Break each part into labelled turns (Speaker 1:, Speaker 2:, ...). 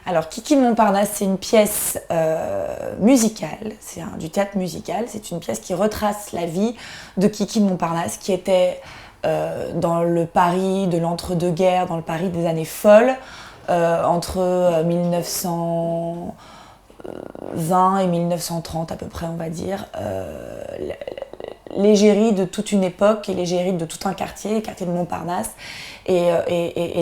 Speaker 1: Alors, Kiki de Montparnasse, c'est une pièce musicale, c'est du théâtre musical. C'est une pièce qui retrace la vie de Kiki de Montparnasse, qui était dans le Paris de l'entre-deux-guerres, dans le Paris des années folles, entre 1920 et 1930 à peu près, on va dire. L'égérie de toute une époque et l'égérie de tout un quartier, le quartier de Montparnasse, et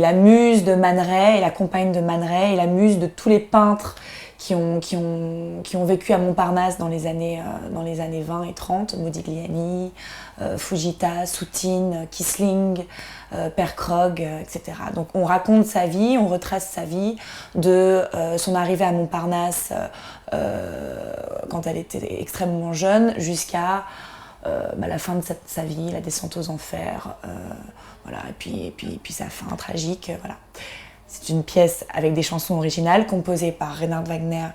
Speaker 1: la muse de Man Ray, et la compagne de Man Ray, et la muse de tous les peintres qui ont vécu à Montparnasse dans les années 20 et 30, Modigliani, Fujita, Soutine, Kissling, Père Krog, etc. Donc on raconte sa vie, on retrace sa vie de son arrivée à Montparnasse quand elle était extrêmement jeune jusqu'à la fin de sa vie, la descente aux enfers, voilà, et puis sa fin tragique. Voilà. C'est une pièce avec des chansons originales composées par Reinhard Wagner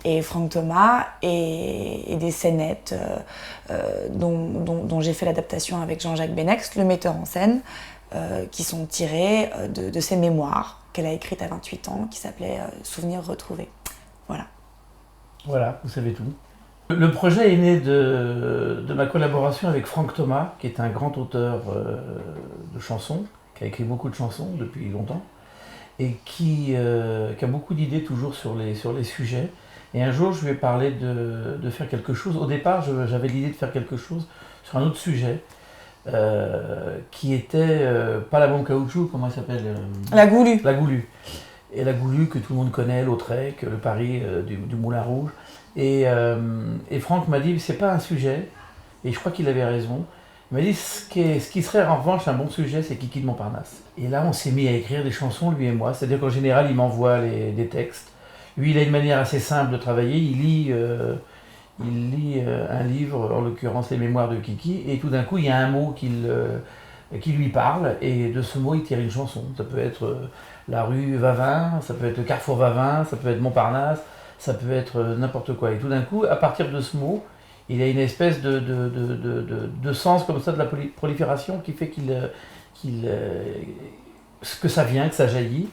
Speaker 1: et Franck Thomas et des scénettes dont j'ai fait l'adaptation avec Jean-Jacques Benex, le metteur en scène, qui sont tirées de ses mémoires qu'elle a écrites à 28 ans, qui s'appelaient Souvenirs retrouvés. Voilà.
Speaker 2: Voilà, vous savez tout. Le projet est né de ma collaboration avec Franck Thomas, qui est un grand auteur de chansons, qui a écrit beaucoup de chansons depuis longtemps, et qui a beaucoup d'idées toujours sur les sujets. Et un jour, je lui ai parlé de faire quelque chose. Au départ, j'avais l'idée de faire quelque chose sur un autre sujet, qui était pas la bombe caoutchouc, comment elle s'appelle
Speaker 1: La Goulue.
Speaker 2: La Goulue. Et la Goulue que tout le monde connaît, Lautrec, le Paris du Moulin Rouge. Et Franck m'a dit, c'est pas un sujet, et je crois qu'il avait raison. Il m'a dit, ce qui serait en revanche un bon sujet, c'est Kiki de Montparnasse. Et là, on s'est mis à écrire des chansons, lui et moi. C'est-à-dire qu'en général, il m'envoie des textes. Lui, il a une manière assez simple de travailler. Il lit un livre, en l'occurrence les mémoires de Kiki, et tout d'un coup, il y a un mot qui lui parle, et de ce mot, il tire une chanson. Ça peut être la rue Vavin, ça peut être le carrefour Vavin, ça peut être Montparnasse, ça peut être n'importe quoi. Et tout d'un coup, à partir de ce mot, il a une espèce de sens comme ça de la prolifération qui fait que ça vient, que ça jaillit.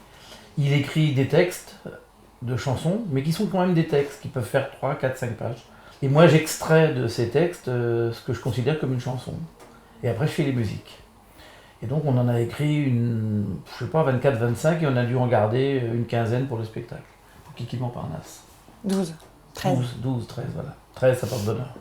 Speaker 2: Il écrit des textes de chansons, mais qui sont quand même des textes qui peuvent faire 3, 4, 5 pages. Et moi, j'extrais de ces textes ce que je considère comme une chanson. Et après, je fais les musiques. Et donc, on en a écrit 24, 25, et on a dû en garder une quinzaine pour le spectacle. Pour Kiki de Montparnasse.
Speaker 1: 12, 13.
Speaker 2: 12, 13, voilà. 13, ça porte bonheur.